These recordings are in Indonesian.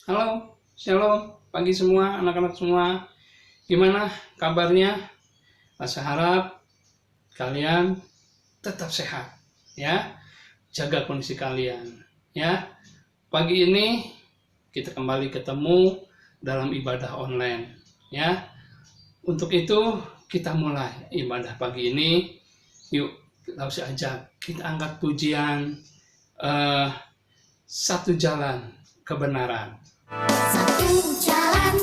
Halo, shalom, pagi semua, anak-anak semua. Gimana kabarnya? Saya harap kalian tetap sehat, ya. Jaga kondisi kalian, ya. Pagi ini kita kembali ketemu dalam ibadah online, ya. Untuk itu kita mulai ibadah pagi ini. Yuk, langsung aja kita angkat pujian satu jalan kebenaran. Satu jalan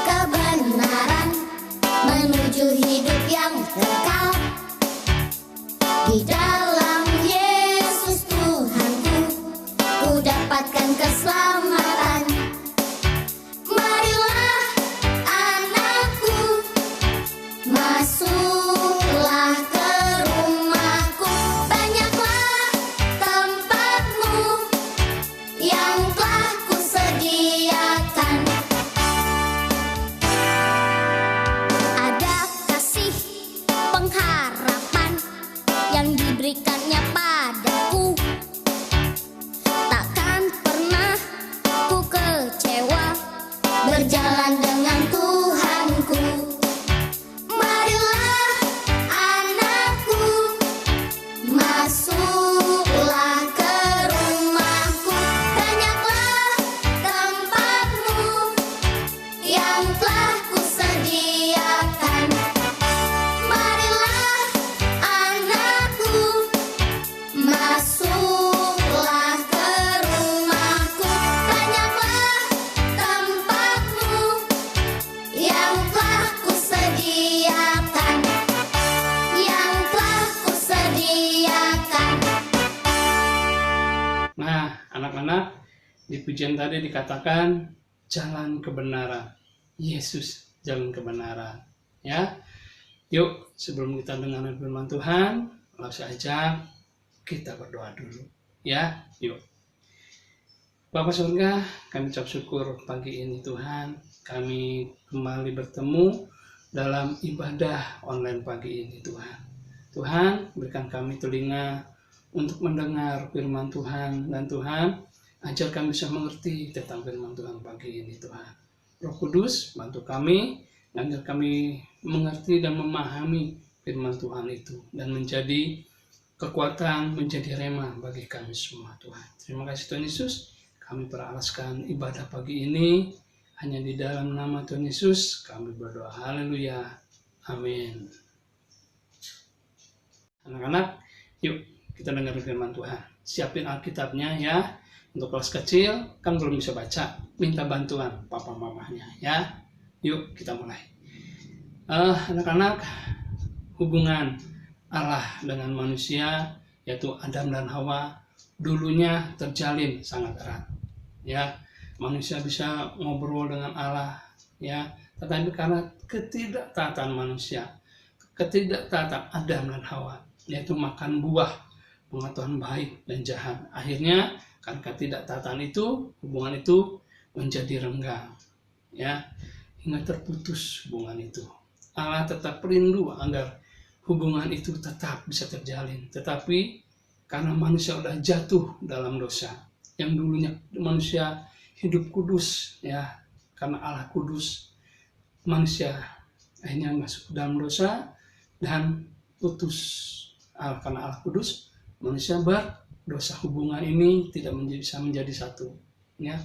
kebenaran menuju hidup yang kekal. Di dalam Yesus Tuhanku, ku dapatkan keselamatan. Marilah anakku, masuklah ke rumahku. Banyaklah tempatmu yang telah kusediakan. Ada kasih pengharapan yang diberikannya padaku. Takkan pernah ku kecewa berjalan dengan Tuhanku. Marilah anakku, masuklah ke rumahku. Banyaklah tempatmu yang telah kusediakan. Marilah anakku, masuklah ke rumahku. Banyaklah tempatmu yang telah kusediakan, yang telah kusediakan. Nah, anak-anak, di pujian tadi dikatakan jalan kebenaran. Yesus jalan kebenaran. Ya. Yuk, sebelum kita dengar firman Tuhan, langsung aja kita berdoa dulu. Ya, yuk. Bapa surga, kami ucap syukur pagi ini Tuhan, kami kembali bertemu dalam ibadah online pagi ini Tuhan. Tuhan, berikan kami telinga untuk mendengar firman Tuhan, dan Tuhan, ajar kami bisa mengerti tentang firman Tuhan pagi ini Tuhan. Roh Kudus, bantu kami, agar kami mengerti dan memahami firman Tuhan itu, dan menjadi kekuatan, menjadi rema bagi kami semua Tuhan. Terima kasih Tuhan Yesus, kami peralaskan ibadah pagi ini, hanya di dalam nama Tuhan Yesus kami berdoa. Haleluya. Amin. Anak-anak, yuk kita dengar firman Tuhan. Siapin Alkitabnya ya. Untuk kelas kecil kan belum bisa baca, minta bantuan papa mamanya ya. Yuk kita mulai. Anak-anak, hubungan Allah dengan manusia yaitu Adam dan Hawa dulunya terjalin sangat erat. Ya, manusia bisa ngobrol dengan Allah ya, tetapi karena ketidaktaatan manusia, ketidaktaatan Adam dan Hawa, yaitu makan buah pengetahuan baik dan jahat, akhirnya karena ketidaktaatan itu, hubungan itu menjadi renggang ya, hingga terputus hubungan itu. Allah tetap rindu agar hubungan itu tetap bisa terjalin, tetapi karena manusia sudah jatuh dalam dosa, yang dulunya manusia hidup kudus ya, karena Allah kudus, manusia akhirnya masuk dalam dosa dan putus. Karena Allah kudus, manusia berdosa, hubungan ini tidak bisa menjadi satu ya.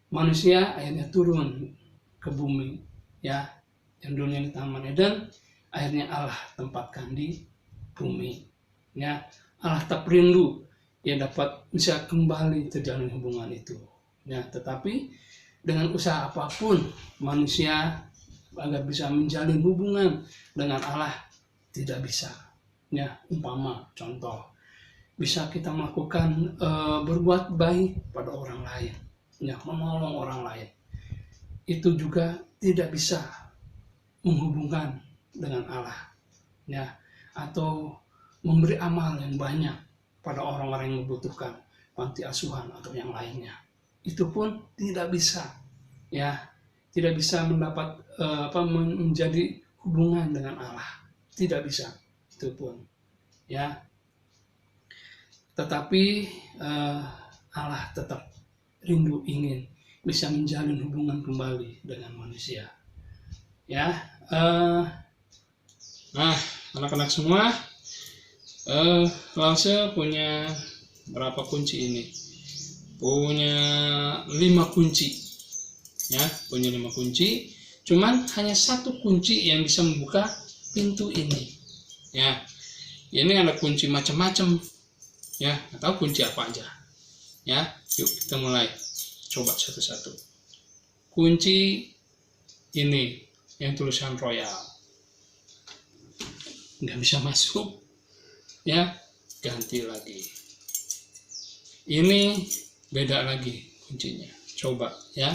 Manusia akhirnya turun ke bumi ya, yang dulunya di Taman Eden akhirnya Allah tempatkan di bumi ya. Allah tak rindu ya dapat bisa kembali terjalin hubungan itu ya, tetapi dengan usaha apapun manusia agar bisa menjalin hubungan dengan Allah tidak bisa ya. Umpama contoh, bisa kita melakukan berbuat baik pada orang lain ya, menolong orang lain, itu juga tidak bisa menghubungkan dengan Allah ya, atau memberi amal yang banyak pada orang-orang yang membutuhkan, panti asuhan atau yang lainnya, itu pun tidak bisa ya, tidak bisa mendapat menjadi hubungan dengan Allah, tidak bisa itu pun ya. Tetapi Allah tetap rindu ingin bisa menjalin hubungan kembali dengan manusia. Ya, nah anak-anak semua, Lause punya berapa kunci ini? Punya 5 kunci, ya, punya 5 kunci. Cuman hanya 1 kunci yang bisa membuka pintu ini, ya. Ini ada kunci macam-macam, ya, atau kunci apa aja, ya. Yuk kita mulai, coba satu-satu. Kunci ini yang tulisan royal, nggak bisa masuk, ya, ganti lagi. Ini beda lagi kuncinya, coba ya.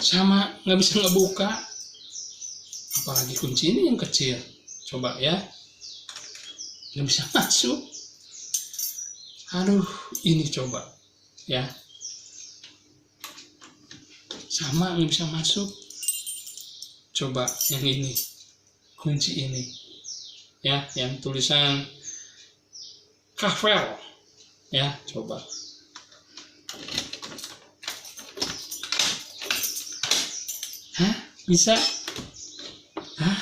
Sama, nggak bisa ngebuka, apalagi kunci ini yang kecil, coba ya, nggak bisa masuk. Aduh, ini coba ya, sama nggak bisa masuk. Coba yang ini, kunci ini ya, yang tulisan kafel ya, coba. Hah, bisa? Hah,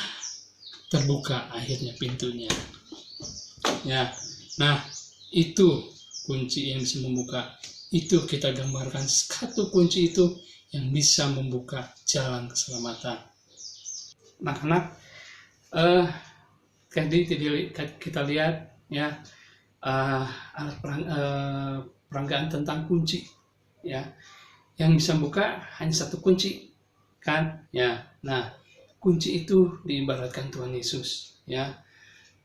terbuka akhirnya pintunya ya. Nah, itu kunci yang bisa membuka. Itu kita gambarkan, 1 kunci itu yang bisa membuka jalan keselamatan. Anak-anak, tadi kita lihat ya, alat peranggaan tentang kunci ya, yang bisa membuka hanya 1 kunci kan ya. Nah, kunci itu diibaratkan Tuhan Yesus ya,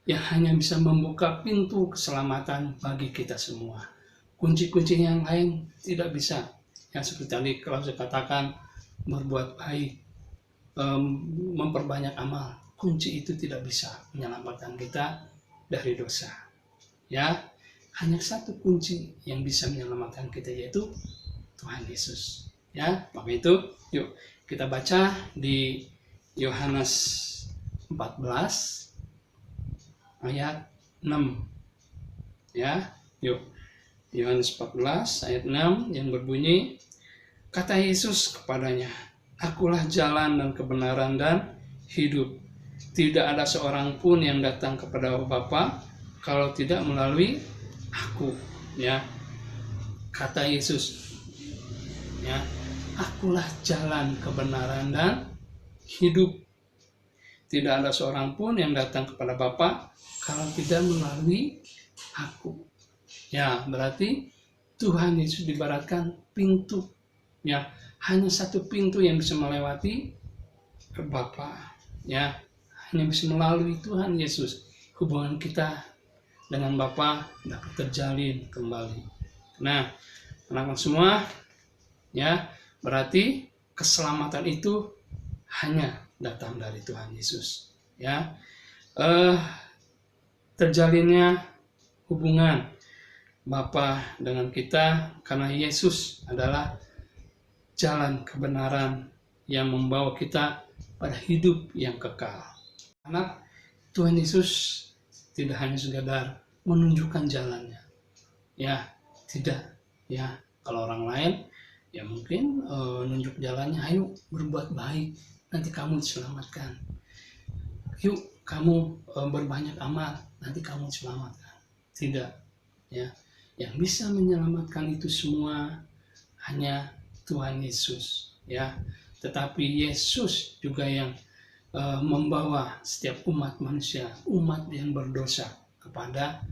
yang hanya bisa membuka pintu keselamatan bagi kita semua. Kunci-kunci yang lain tidak bisa, ya, seperti tadi kalau saya katakan berbuat baik, memperbanyak amal, kunci itu tidak bisa menyelamatkan kita dari dosa ya. Hanya 1 kunci yang bisa menyelamatkan kita, yaitu Tuhan Yesus ya. Maka itu yuk kita baca di Yohanes 14 ayat 6 ya. Yuk, Yohanes 14 ayat 6 yang berbunyi, kata Yesus kepadanya, akulah jalan dan kebenaran dan hidup. Tidak ada seorang pun yang datang kepada Bapa kalau tidak melalui aku ya. Kata Yesus ya, akulah jalan, kebenaran dan hidup. Tidak ada seorang pun yang datang kepada Bapa kalau tidak melalui aku. Ya, berarti Tuhan Yesus diibaratkan pintu. Ya, hanya 1 pintu yang bisa melewati ke Bapa. Ya, hanya bisa melalui Tuhan Yesus. Hubungan kita dengan Bapa dapat terjalin kembali. Nah, anak-anak semua, ya, berarti keselamatan itu hanya datang dari Tuhan Yesus ya. Terjalinnya hubungan Bapa dengan kita karena Yesus adalah jalan kebenaran yang membawa kita pada hidup yang kekal. Anak, Tuhan Yesus tidak hanya sekadar menunjukkan jalannya ya, tidak ya. Kalau orang lain ya mungkin nunjuk jalannya, ayo berbuat baik, nanti kamu diselamatkan. Yuk kamu berbanyak amal, nanti kamu diselamatkan. Tidak ya, yang bisa menyelamatkan itu semua hanya Tuhan Yesus ya. Tetapi Yesus juga yang membawa setiap umat manusia, umat yang berdosa, kepada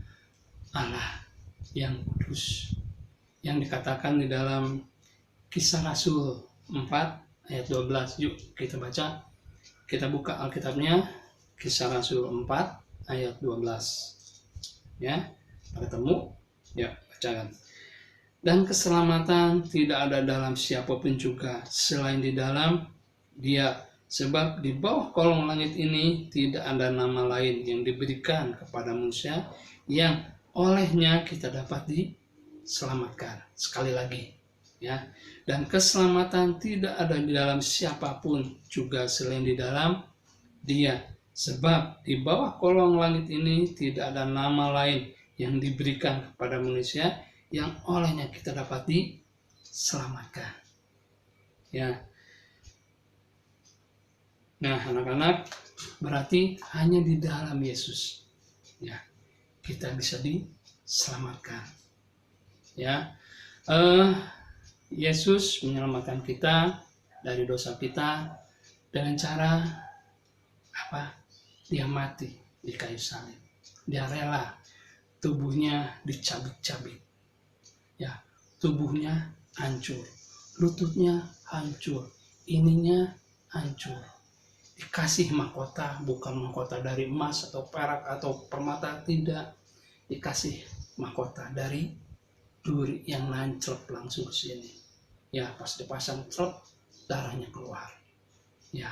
Allah yang kudus, yang dikatakan di dalam Kisah Rasul 4 ayat 12. Yuk kita baca, kita buka Alkitabnya, Kisah Rasul 4 ayat 12 ya. Ketemu? Ya, bacakan. Dan keselamatan tidak ada dalam siapapun juga selain di dalam Dia, sebab di bawah kolong langit ini tidak ada nama lain yang diberikan kepada manusia yang olehnya kita dapat diselamatkan. Sekali lagi ya, dan keselamatan tidak ada di dalam siapapun juga selain di dalam Dia, sebab di bawah kolong langit ini tidak ada nama lain yang diberikan kepada manusia, yang olehnya kita dapat diselamatkan. Ya. Nah, anak-anak, berarti hanya di dalam Yesus, ya, kita bisa diselamatkan. Ya, Yesus menyelamatkan kita dari dosa kita dengan cara apa? Dia mati di kayu salib. Dia rela tubuhnya dicabik-cabik. Ya, tubuhnya hancur, lututnya hancur, ininya hancur. Dikasih mahkota, bukan mahkota dari emas atau perak atau permata, tidak. Dikasih mahkota dari duri yang nancep langsung ke sini. Ya, pas dipasang truk, darahnya keluar. Ya,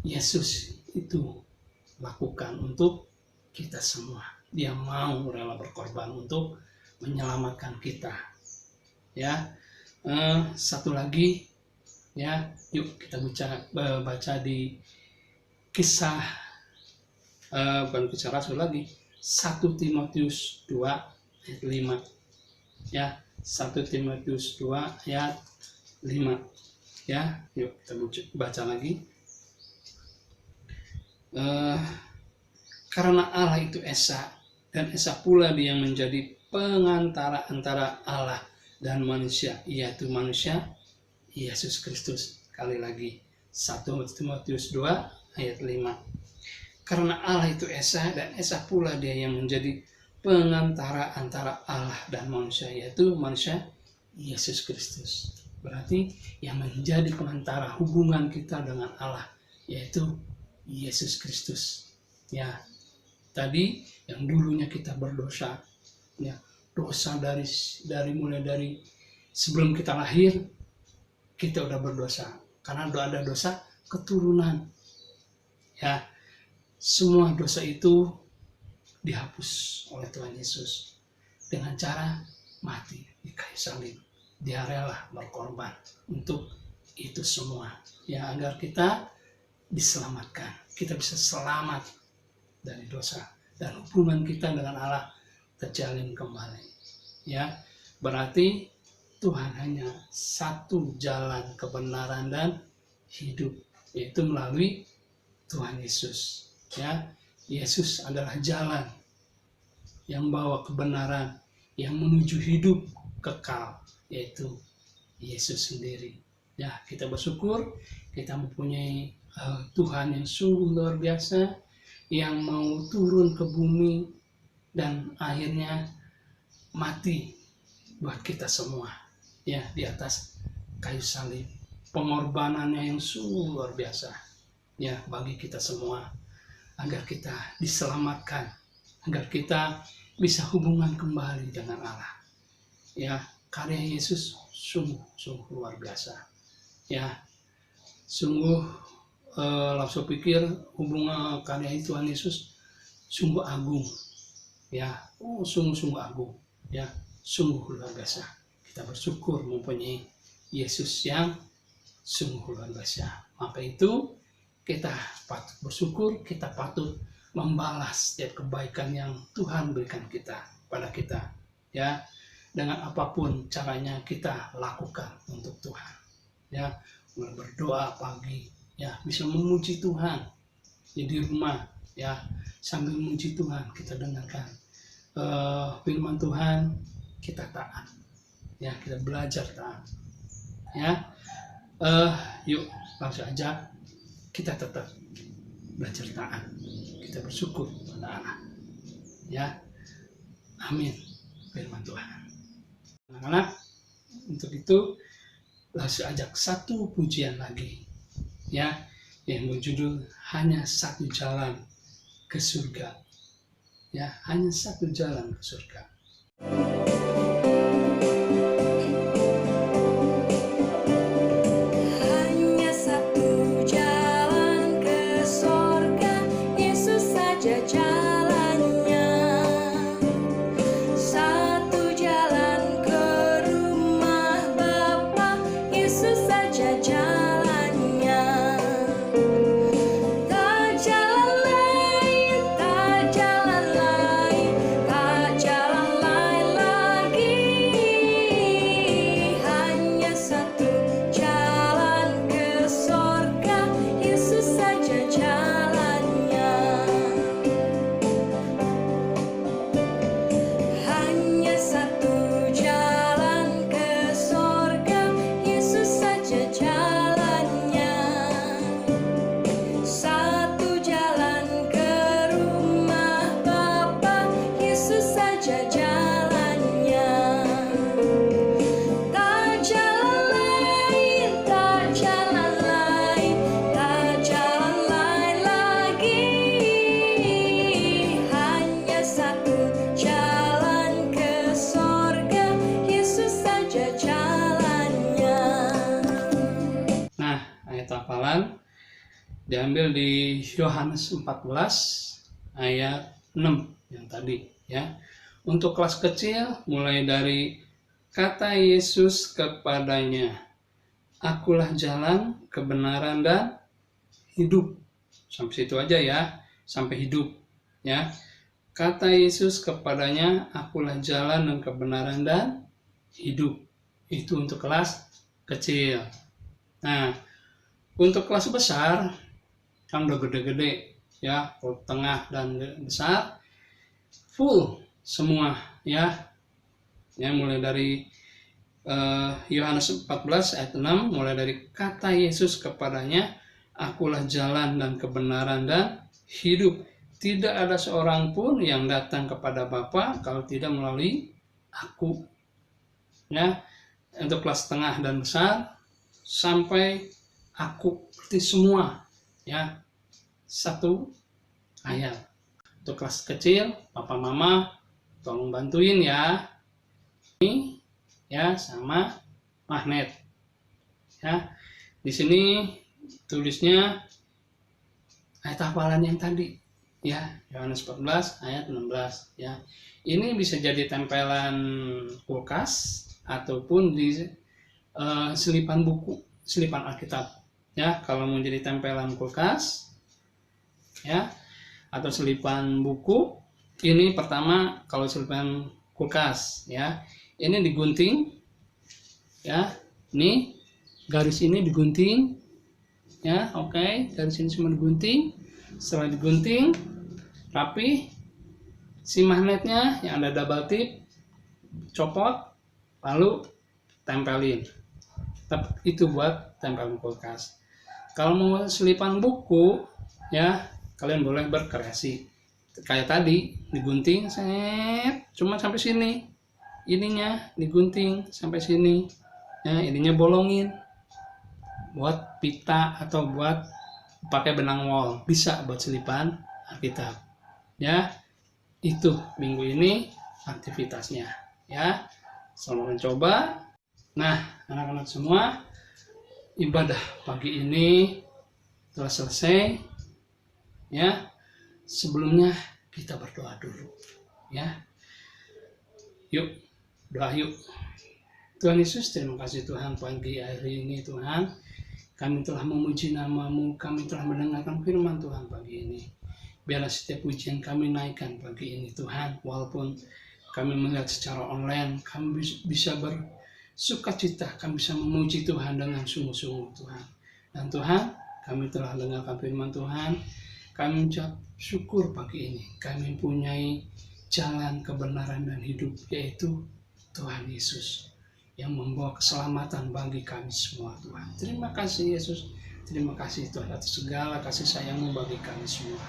Yesus itu lakukan untuk kita semua. Dia mau rela berkorban untuk menyelamatkan kita. Ya, satu lagi, ya, yuk kita baca di kisah, bukan kisah Rasul lagi, 1 Timotius 2 ayat 5. Ya, 1 Timotius 2 ayat 5. Ya, yuk kita baca lagi. Karena Allah itu Esa, dan Esa pula dia yang menjadi pengantara antara Allah dan manusia, yaitu manusia Yesus Kristus. Sekali lagi, 1 Timotius 2 ayat 5. Karena Allah itu Esa, dan Esa pula dia yang menjadi pengantara antara Allah dan manusia, yaitu manusia Yesus Kristus. Berarti yang menjadi pengantara hubungan kita dengan Allah, yaitu Yesus Kristus. Ya, tadi yang dulunya kita berdosa, ya, dosa mulai dari sebelum kita lahir kita udah berdosa, karena ada dosa keturunan. Ya, semua dosa itu dihapus oleh Tuhan Yesus dengan cara mati di kayu salib. Dia rela berkorban untuk itu semua, ya, agar kita diselamatkan, kita bisa selamat dari dosa dan hubungan kita dengan Allah terjalin kembali. Ya, berarti Tuhan hanya satu jalan kebenaran dan hidup, yaitu melalui Tuhan Yesus. Ya, Yesus adalah jalan yang bawa kebenaran, yang menuju hidup kekal, yaitu Yesus sendiri. Ya, kita bersyukur kita mempunyai Tuhan yang sungguh luar biasa, yang mau turun ke bumi dan akhirnya mati buat kita semua, ya, di atas kayu salib. Pengorbanannya yang sungguh luar biasa, ya, bagi kita semua, agar kita diselamatkan, agar kita bisa hubungan kembali dengan Allah. Ya, karya Yesus sungguh luar biasa. Ya, sungguh langsung pikir hubungan karya Tuhan Yesus sungguh agung. Ya, sungguh agung. Ya, sungguh luar biasa. Kita bersyukur mempunyai Yesus yang sungguh luar biasa. Maka itu kita patut bersyukur, kita patut membalas setiap kebaikan yang Tuhan berikan pada kita. Ya, dengan apapun caranya kita lakukan untuk Tuhan. Ya, mulai berdoa pagi, ya, bisa memuji Tuhan. Ya, di rumah, ya, sambil memuji Tuhan kita dengarkan firman Tuhan, kita taat. Ya, kita belajar taat. Ya, yuk langsung aja kita tetap belajar taat. Kita bersyukur pada Allah. Ya, amin. Firman Tuhan. Anak-anak, untuk itu langsung ajak satu pujian lagi, ya, yang berjudul Hanya Satu Jalan ke Surga. Ya, hanya satu jalan ke surga. Hanya satu jalan ke surga, Yesus saja jalannya. Satu jalan ke rumah Bapa, Yesus saja jalannya. Tak jalan lain, tak jalan lain, tak jalan diambil di Yohanes 14 ayat 6 yang tadi ya. Untuk kelas kecil mulai dari kata Yesus kepadanya, "Akulah jalan, kebenaran dan hidup." Sampai situ aja ya, sampai hidup ya. Kata Yesus kepadanya, "Akulah jalan dan kebenaran dan hidup." Itu untuk kelas kecil. Nah, untuk kelas besar kan udah gede-gede ya, tengah dan besar, full semua ya. Ya, mulai dari Yohanes 14 ayat 6, mulai dari kata Yesus kepadanya, "Akulah jalan dan kebenaran dan hidup. Tidak ada seorang pun yang datang kepada Bapa kalau tidak melalui aku." Ya, untuk kelas tengah dan besar sampai aku berarti semua ya, satu ayat. Untuk kelas kecil, papa mama tolong bantuin ya. Ini ya sama magnet. Ya. Di sini tulisnya ayat hafalan yang tadi ya, Yohanes 14 ayat 16 ya. Ini bisa jadi tempelan kulkas ataupun di selipan buku, selipan Alkitab ya. Kalau mau jadi tempelan kulkas ya atau selipan buku, ini pertama kalau selipan kulkas ya, ini digunting ya, nih garis ini digunting ya, oke, garis ini semua digunting. Setelah digunting rapi, si magnetnya yang ada double tip copot, lalu tempelin. Itu buat tempelin kulkas. Kalau mau selipan buku ya, kalian boleh berkreasi. Kayak tadi digunting, set, cuma sampai sini. Ininya digunting sampai sini. Ya, ininya bolongin. Buat pita atau buat pakai benang wol, bisa buat selipan Alkitab. Ya, itu minggu ini aktivitasnya ya. Selamat mencoba. Nah, anak-anak semua, ibadah pagi ini telah selesai ya. Sebelumnya kita berdoa dulu ya. Yuk, doa yuk. Tuhan Yesus, terima kasih Tuhan pagi hari ini Tuhan. Kami telah memuji nama-Mu, kami telah mendengarkan firman Tuhan pagi ini. Biarlah setiap pujian kami naikkan pagi ini Tuhan. Walaupun kami melihat secara online, kami bisa bersukacita, kami bisa memuji Tuhan dengan sungguh-sungguh Tuhan. Dan Tuhan, kami telah dengarkan firman Tuhan, kami mengucap syukur pagi ini. Kami mempunyai jalan kebenaran dan hidup, yaitu Tuhan Yesus, yang membawa keselamatan bagi kami semua Tuhan. Terima kasih Yesus, terima kasih Tuhan atas segala kasih sayang-Mu bagi kami semua.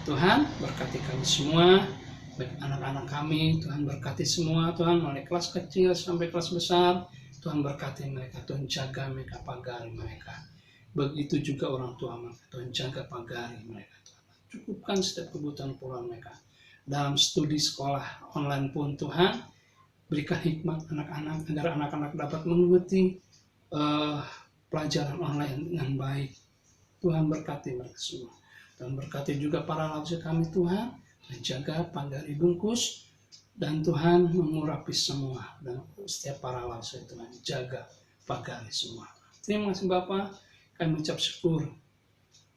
Tuhan, berkati kami semua, baik anak-anak kami, Tuhan berkati semua Tuhan, mulai kelas kecil sampai kelas besar. Tuhan berkati mereka, Tuhan jaga mereka, pagari mereka. Begitu juga orang tua mereka, Tuhan jaga pagari mereka Tuhan. Cukupkan setiap kebutuhan pula mereka. Dalam studi sekolah online pun Tuhan, berikan hikmat anak-anak agar anak-anak dapat mengikuti pelajaran online dengan baik. Tuhan berkati mereka semua. Tuhan berkati juga para lausir kami Tuhan. Tuhan jaga pagari bungkus, dan Tuhan mengurapi semua. Dan setiap para lausir Tuhan jaga pagari semua. Terima kasih Bapa, kami mengucap syukur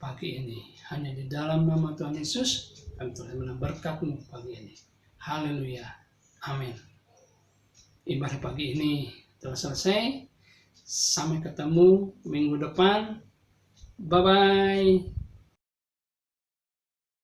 pagi ini. Hanya di dalam nama Tuhan Yesus kami telah menerima berkat-Mu pagi ini. Haleluya. Amin. Ibadah pagi ini telah selesai. Sampai ketemu minggu depan. Bye-bye.